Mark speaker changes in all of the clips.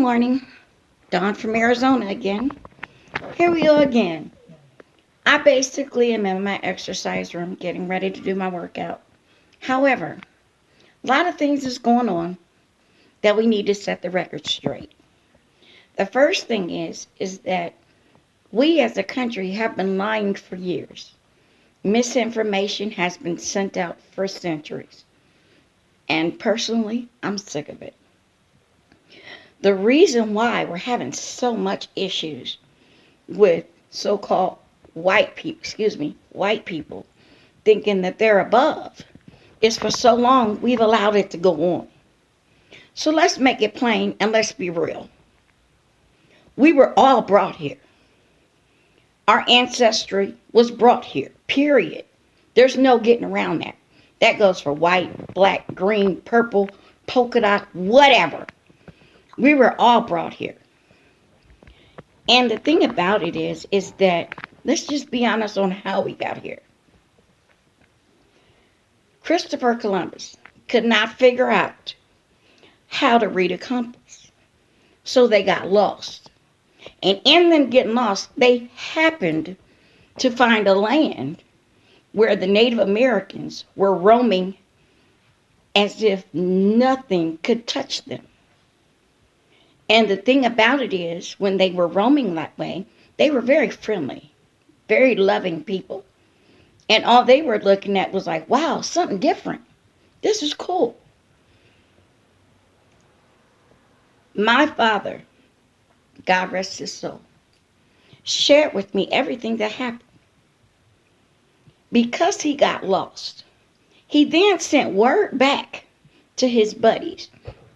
Speaker 1: morning. Dawn from Arizona again. Here we go again. I basically am in my exercise room getting ready to do my workout. However, a lot of things is going on that we need to set the record straight. The first thing is that we as a country have been lying for years. Misinformation has been sent out for centuries. And personally, I'm sick of it. The reason why we're having so much issues with so-called white people thinking that they're above is for so long we've allowed it to go on. So let's make it plain and let's be real. We were all brought here. Our ancestry was brought here, period. There's no getting around that. That goes for white, black, green, purple, polka dot, whatever. We were all brought here. And the thing about it is that, let's just be honest on how we got here. Christopher Columbus could not figure out how to read a compass. So they got lost. And in them getting lost, they happened to find a land where the Native Americans were roaming as if nothing could touch them. And the thing about it is, when they were roaming that way, they were very friendly, very loving people. And all they were looking at was like, wow, something different. This is cool. My father, God rest his soul, shared with me everything that happened. Because he got lost, he then sent word back to his buddies.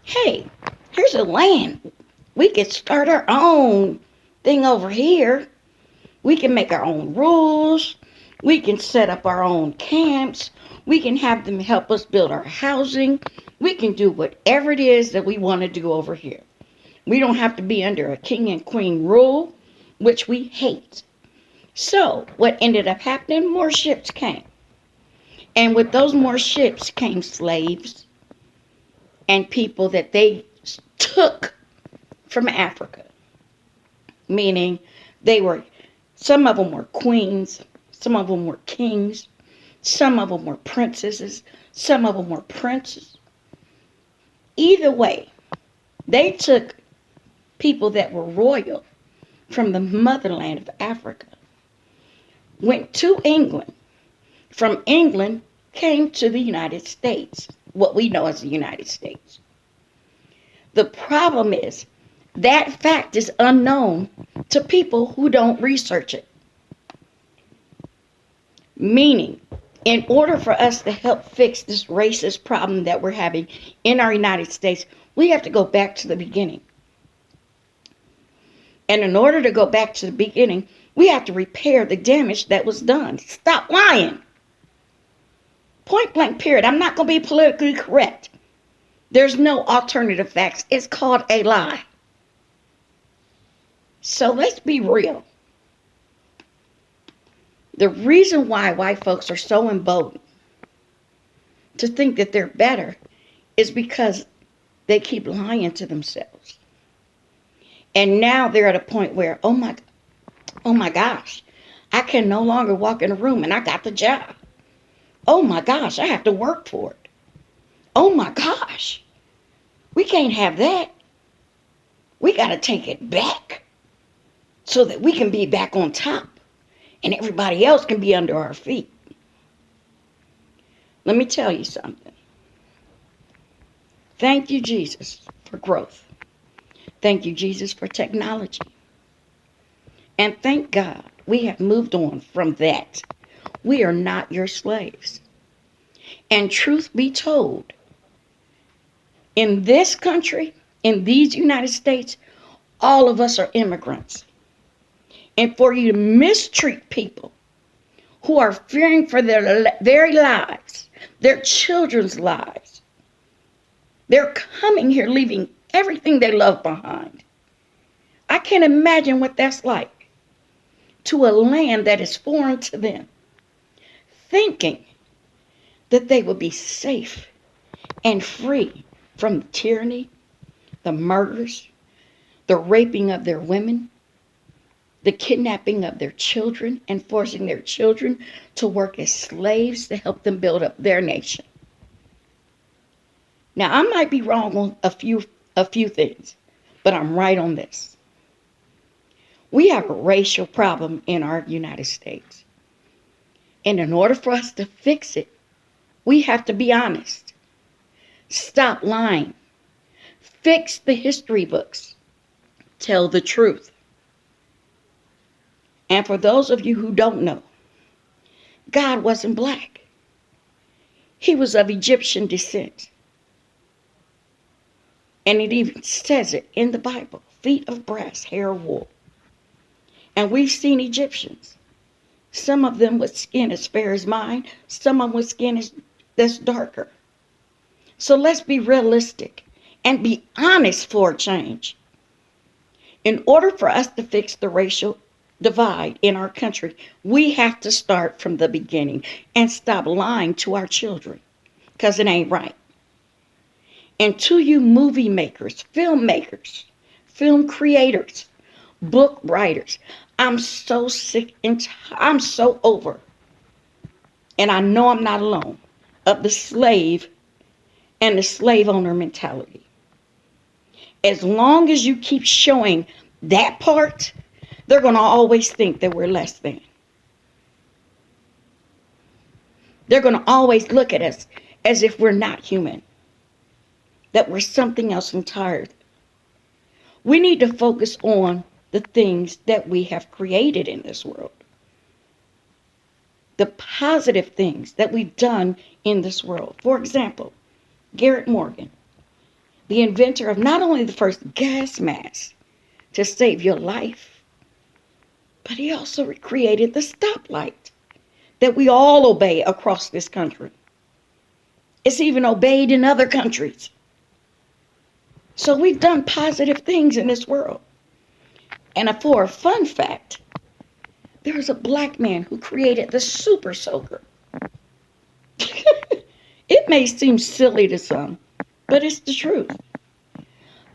Speaker 1: Hey, here's a land. We could start our own thing over here. We can make our own rules. We can set up our own camps. We can have them help us build our housing. We can do whatever it is that we want to do over here. We don't have to be under a king and queen rule, which we hate. So what ended up happening, more ships came. And with those more ships came slaves and people that they took from Africa. Meaning some of them were queens, some of them were kings, some of them were princesses, some of them were princes. Either way, they took people that were royal from the motherland of Africa, went to England. From England came to the United States, what we know as the United States. The problem is that fact is unknown to people who don't research it. Meaning, in order for us to help fix this racist problem that we're having in our United States, we have to go back to the beginning. And in order to go back to the beginning, we have to repair the damage that was done. Stop lying. Point blank period. I'm not going to be politically correct. There's no alternative facts. It's called a lie. So let's be real. The reason why white folks are so emboldened to think that they're better is because they keep lying to themselves. And now they're at a point where, oh my gosh, I can no longer walk in a room and I got the job. Oh my gosh, I have to work for it. Oh my gosh, we can't have that. We got to take it back so that we can be back on top and everybody else can be under our feet. Let me tell you something. Thank you, Jesus, for growth. Thank you, Jesus, for technology. And thank God we have moved on from that. We are not your slaves. And truth be told, in this country, in these United States, all of us are immigrants. And for you to mistreat people who are fearing for their very lives, their children's lives, they're coming here leaving everything they love behind. I can't imagine what that's like to a land that is foreign to them, thinking that they will be safe and free from the tyranny, the murders, the raping of their women, the kidnapping of their children, and forcing their children to work as slaves to help them build up their nation. Now, I might be wrong on a few things, but I'm right on this. We have a racial problem in our United States. And in order for us to fix it, we have to be honest. Stop lying. Fix the history books. Tell the truth. And for those of you who don't know, God wasn't black. He was of Egyptian descent. And it even says it in the Bible, feet of brass, hair of wool. And we've seen Egyptians. Some of them with skin as fair as mine, some of them with skin that's darker. So let's be realistic and be honest for a change. In order for us to fix the racial divide in our country, we have to start from the beginning and stop lying to our children, because it ain't right. And to you movie makers, filmmakers, film creators, book writers, I'm so sick and I'm so over, and I know I'm not alone, of the slave and the slave owner mentality. As long as you keep showing that part, they're going to always think that we're less than. They're going to always look at us as if we're not human, that we're something else entirely. We need to focus on the things that we have created in this world, the positive things that we've done in this world. For example, Garrett Morgan, the inventor of not only the first gas mask to save your life, but he also created the stoplight that we all obey across this country. It's even obeyed in other countries. So we've done positive things in this world. And for a fun fact, there's a black man who created the super soaker. It may seem silly to some, but it's the truth.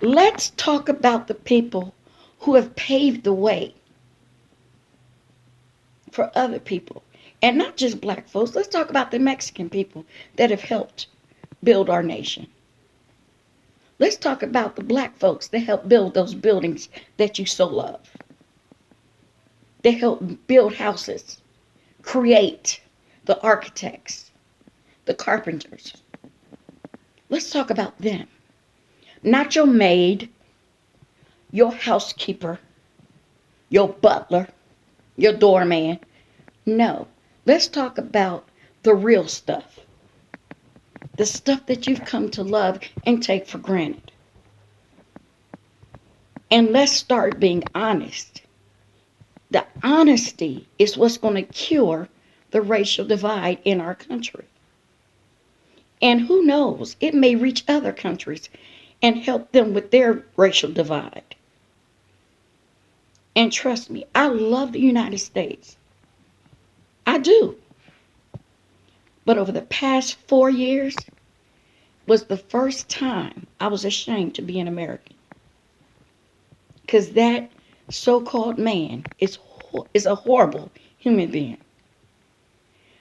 Speaker 1: Let's talk about the people who have paved the way for other people. And not just black folks. Let's talk about the Mexican people that have helped build our nation. Let's talk about the black folks that helped build those buildings that you so love. They helped build houses, create, the architects, the carpenters. Let's talk about them. Not your maid, your housekeeper, your butler, your doorman. No, let's talk about the real stuff. The stuff that you've come to love and take for granted. And let's start being honest. The honesty is what's going to cure the racial divide in our country. And who knows, it may reach other countries and help them with their racial divide. And trust me, I love the United States. I do. But over the past 4 years was the first time I was ashamed to be an American. Because that so-called man is a horrible human being.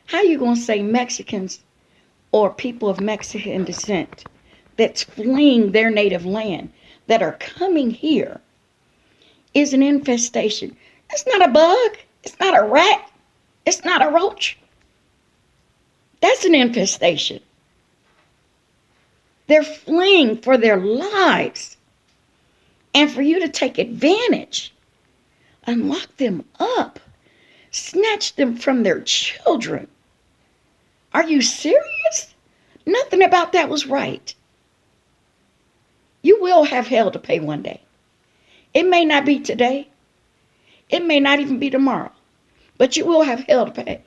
Speaker 1: How you going to say Mexicans or people of Mexican descent that's fleeing their native land, that are coming here, is an infestation? It's not a bug. It's not a rat. It's not a roach. That's an infestation. They're fleeing for their lives. And for you to take advantage, unlock them up, snatch them from their children. Are you serious? Nothing about that was right. You will have hell to pay one day. It may not be today. It may not even be tomorrow. But you will have hell to pay.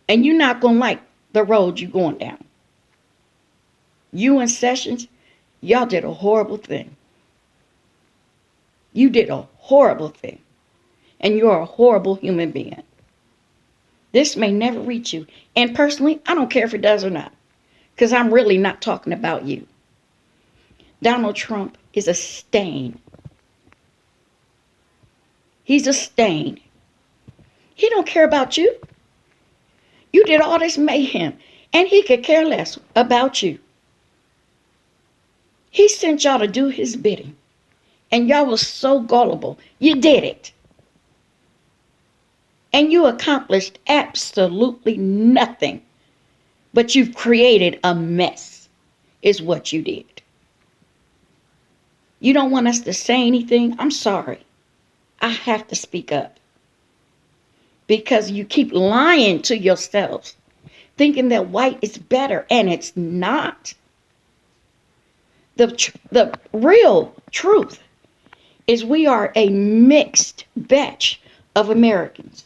Speaker 1: And you're not going to like the road you're going down. You and Sessions, y'all did a horrible thing. You did a horrible thing. And you're a horrible human being. This may never reach you. And personally, I don't care if it does or not. Because I'm really not talking about you. Donald Trump is a stain He's a stain. He don't care about you. You did all this mayhem, and he could care less about you. He sent y'all to do his bidding, and y'all was so gullible. You did it. And you accomplished absolutely nothing, but you've created a mess, is what you did. You don't want us to say anything? I'm sorry. I have to speak up. Because you keep lying to yourselves, thinking that white is better, and it's not. The real truth is we are a mixed batch of Americans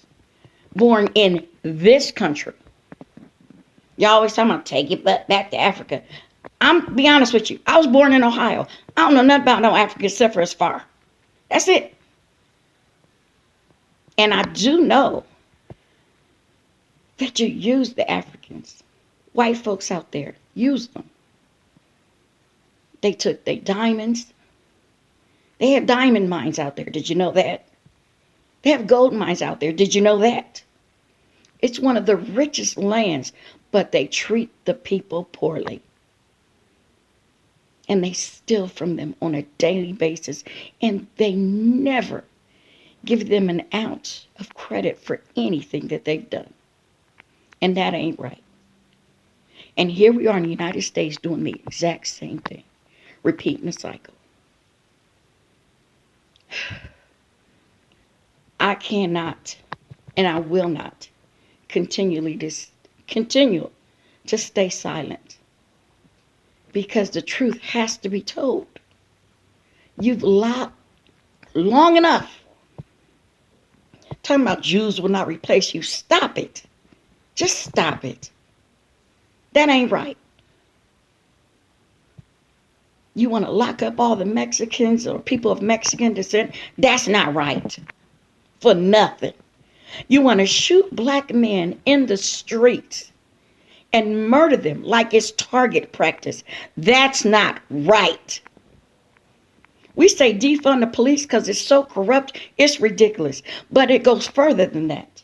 Speaker 1: born in this country. Y'all always talking about take it back to Africa. I'm be honest with you. I was born in Ohio. I don't know nothing about no Africa except for as far. That's it. And I do know that you use the Africans. White folks out there, use them. They took their diamonds. They have diamond mines out there. Did you know that? They have gold mines out there. Did you know that? It's one of the richest lands, but they treat the people poorly. And they steal from them on a daily basis. And they never give them an ounce of credit for anything that they've done. And that ain't right. And here we are in the United States doing the exact same thing. Repeating the cycle. I cannot and I will not continue to stay silent. Because the truth has to be told. You've lied long enough. Talking about Jews will not replace you. Stop it. Just stop it. That ain't right. You want to lock up all the Mexicans or people of Mexican descent? That's not right. For nothing. You want to shoot black men in the streets and murder them like it's target practice. That's not right. We say defund the police because it's so corrupt, it's ridiculous. But it goes further than that.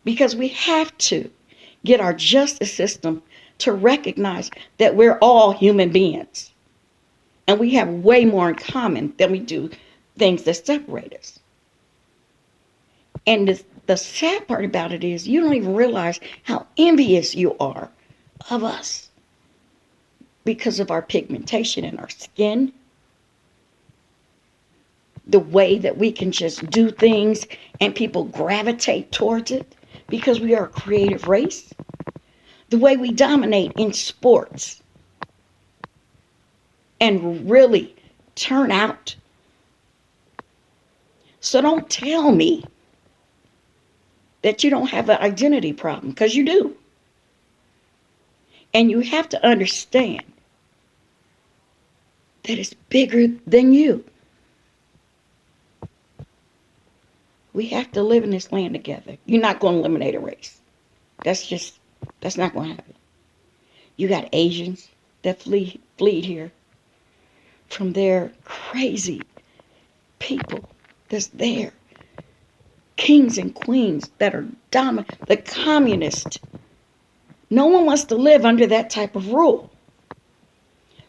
Speaker 1: Because we have to get our justice system to recognize that we're all human beings. And we have way more in common than we do things that separate us. And the sad part about it is you don't even realize how envious you are of us because of our pigmentation in our skin, the way that we can just do things and people gravitate towards it because we are a creative race, the way we dominate in sports and really turn out. So don't tell me that you don't have an identity problem, because you do. And you have to understand that it's bigger than you. We have to live in this land together. You're not going to eliminate a race. That's not going to happen. You got Asians that fleed here from their crazy people that's there. Kings and queens that are dominant, the communist. No one wants to live under that type of rule.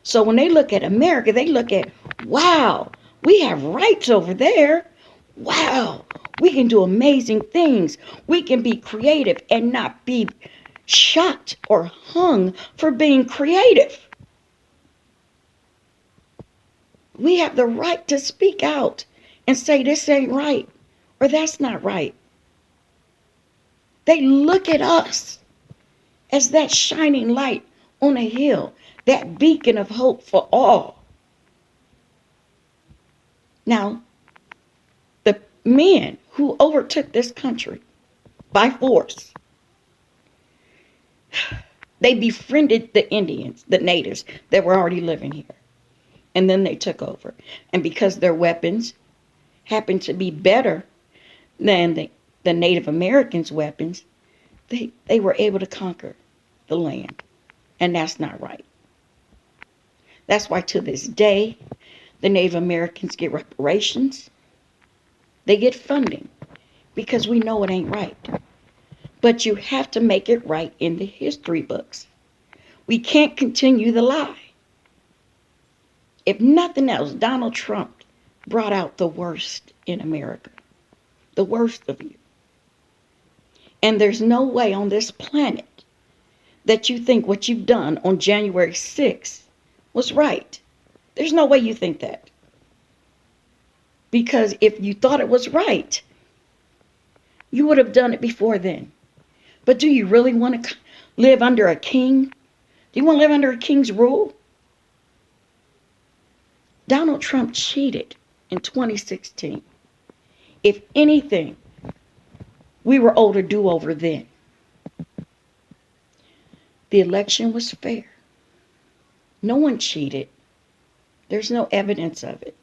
Speaker 1: So when they look at America, they look at, wow, we have rights over there. Wow, we can do amazing things. We can be creative and not be shot or hung for being creative. We have the right to speak out and say this ain't right or that's not right. They look at us as that shining light on a hill, that beacon of hope for all. Now, the men who overtook this country by force, they befriended the Indians, the natives that were already living here. And then they took over. And because their weapons happened to be better than the Native Americans' weapons, they were able to conquer the land. And that's not right. That's why to this day, the Native Americans get reparations. They get funding because we know it ain't right. But you have to make it right in the history books. We can't continue the lie. If nothing else, Donald Trump brought out the worst in America, the worst of you. And there's no way on this planet that you think what you've done on January 6th was right. There's no way you think that. Because if you thought it was right, you would have done it before then. But do you really want to live under a king? Do you want to live under a king's rule? Donald Trump cheated in 2016. If anything, we were owed a do-over then. The election was fair. No one cheated. There's no evidence of it.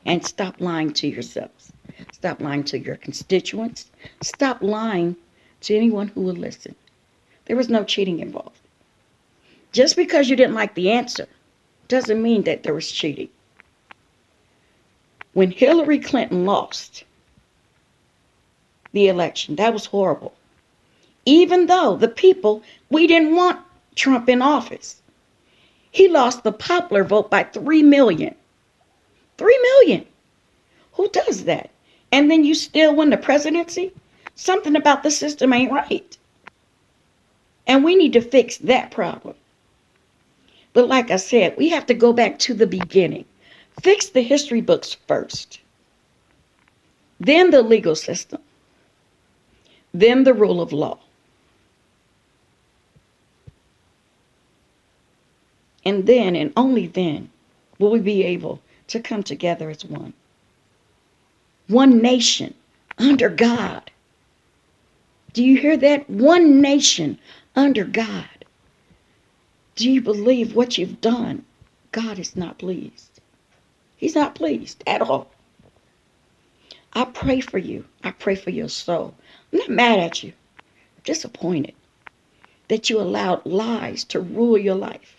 Speaker 1: And stop lying to yourselves. Stop lying to your constituents. Stop lying to anyone who will listen. There was no cheating involved. Just because you didn't like the answer doesn't mean that there was cheating. When Hillary Clinton lost the election, that was horrible. Even though the people, we didn't want Trump in office. He lost the popular vote by 3 million. 3 million. Who does that? And then you still win the presidency? Something about the system ain't right. And we need to fix that problem. But like I said, we have to go back to the beginning. Fix the history books first. Then the legal system. Then the rule of law. And then, and only then, will we be able to come together as one. One nation under God. Do you hear that? One nation under God. Do you believe what you've done? God is not pleased. He's not pleased at all. I pray for you. I pray for your soul. I'm not mad at you. I'm disappointed that you allowed lies to rule your life.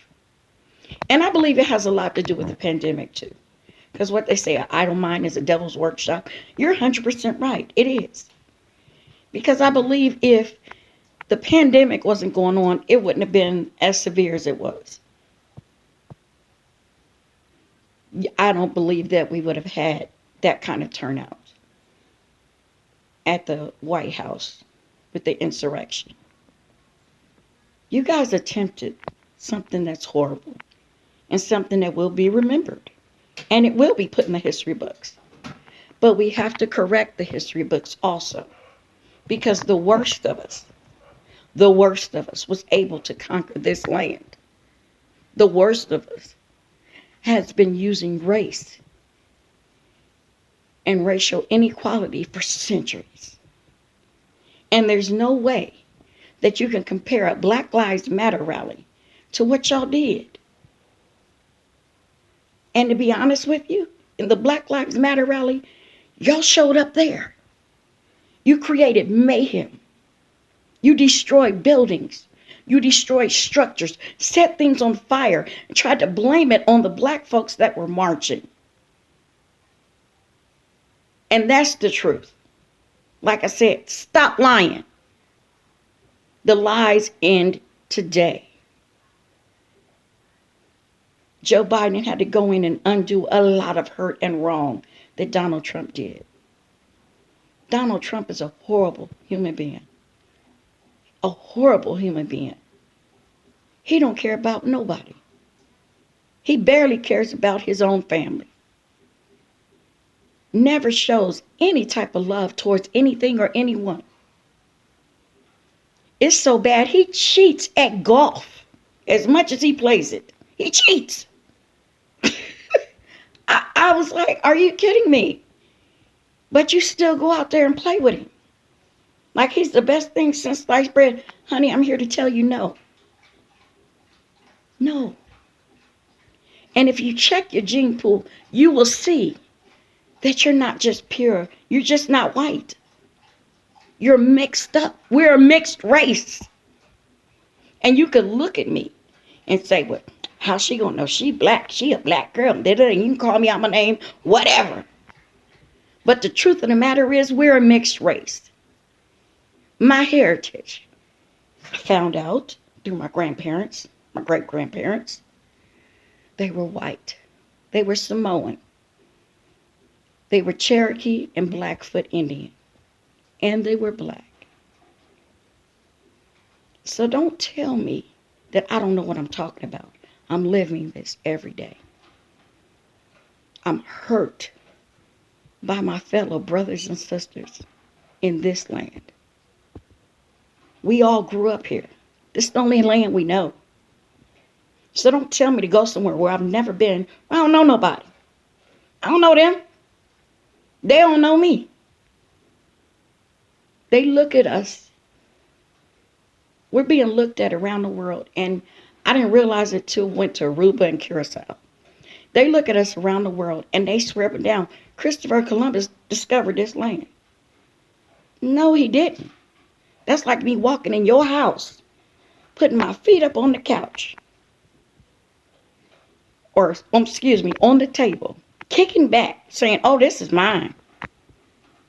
Speaker 1: And I believe it has a lot to do with the pandemic too. Because what they say, an idle mind is a devil's workshop. You're 100% right. It is. Because I believe if the pandemic wasn't going on, it wouldn't have been as severe as it was. I don't believe that we would have had that kind of turnout at the White House with the insurrection. You guys attempted something that's horrible and something that will be remembered. And it will be put in the history books. But we have to correct the history books also. Because the worst of us was able to conquer this land. The worst of us has been using race and racial inequality for centuries. And there's no way that you can compare a Black Lives Matter rally to what y'all did. And to be honest with you, in the Black Lives Matter rally, y'all showed up there. You created mayhem. You destroyed buildings. You destroyed structures, set things on fire, and tried to blame it on the black folks that were marching. And that's the truth. Like I said, stop lying. The lies end today. Joe Biden had to go in and undo a lot of hurt and wrong that Donald Trump did. Donald Trump is a horrible human being. A horrible human being. He don't care about nobody. He barely cares about his own family. Never shows any type of love towards anything or anyone. It's so bad he cheats at golf as much as he plays it. He cheats. I was like, are you kidding me? But you still go out there and play with him. Like he's the best thing since sliced bread. Honey, I'm here to tell you no. No. And if you check your gene pool, you will see that you're not just pure. You're just not white. You're mixed up. We're a mixed race. And you could look at me and say, well, how's she gonna know? She black. She a black girl. You can call me out my name, whatever. But the truth of the matter is we're a mixed race. My heritage, I found out through my grandparents, my great-grandparents, they were white. They were Samoan. They were Cherokee and Blackfoot Indian. And they were black. So don't tell me that I don't know what I'm talking about. I'm living this every day. I'm hurt by my fellow brothers and sisters in this land. We all grew up here. This is the only land we know. So don't tell me to go somewhere where I've never been. I don't know nobody. I don't know them. They don't know me. They look at us. We're being looked at around the world. And I didn't realize it till I went to Aruba and Curacao. They look at us around the world and they swear up and down, Christopher Columbus discovered this land. No, he didn't. That's like me walking in your house, putting my feet up on the couch. Or, excuse me, on the table, kicking back, saying, oh, this is mine.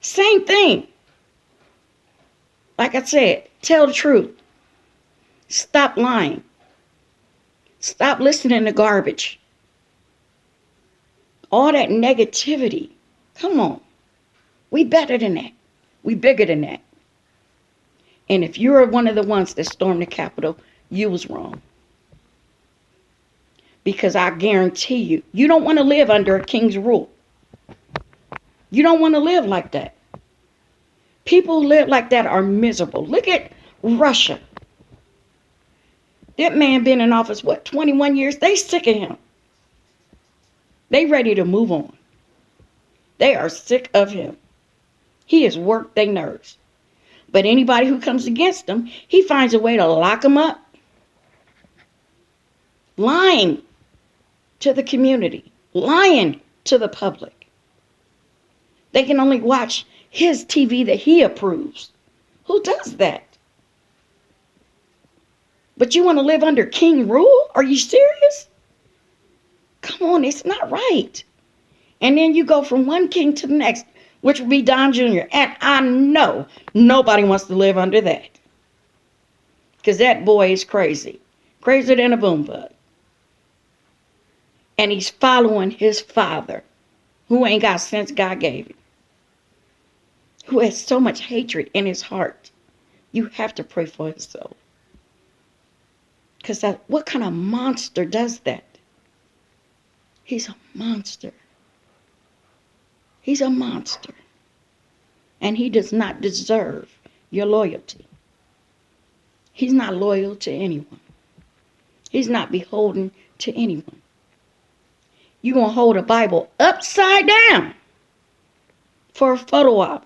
Speaker 1: Same thing. Like I said, tell the truth. Stop lying. Stop listening to garbage. All that negativity. Come on. We better than that. We bigger than that. And if you're one of the ones that stormed the Capitol, you was wrong. Because I guarantee you, you don't want to live under a king's rule. You don't want to live like that. People who live like that are miserable. Look at Russia. That man been in office, 21 years? They sick of him. They ready to move on. They are sick of him. He has worked their nerves. But anybody who comes against him, he finds a way to lock them up. Lying to the community. Lying to the public. They can only watch his TV that he approves. Who does that? But you want to live under king rule? Are you serious? Come on, it's not right. And then you go from one king to the next, which would be Don Jr. And I know nobody wants to live under that. Because that boy is crazy. Crazier than a boom bug. And he's following his father, who ain't got sense God gave him. Who has so much hatred in his heart. You have to pray for his soul. Because what kind of monster does that? He's a monster. He's a monster. And he does not deserve your loyalty. He's not loyal to anyone. He's not beholden to anyone. You're going to hold a Bible upside down for a photo op.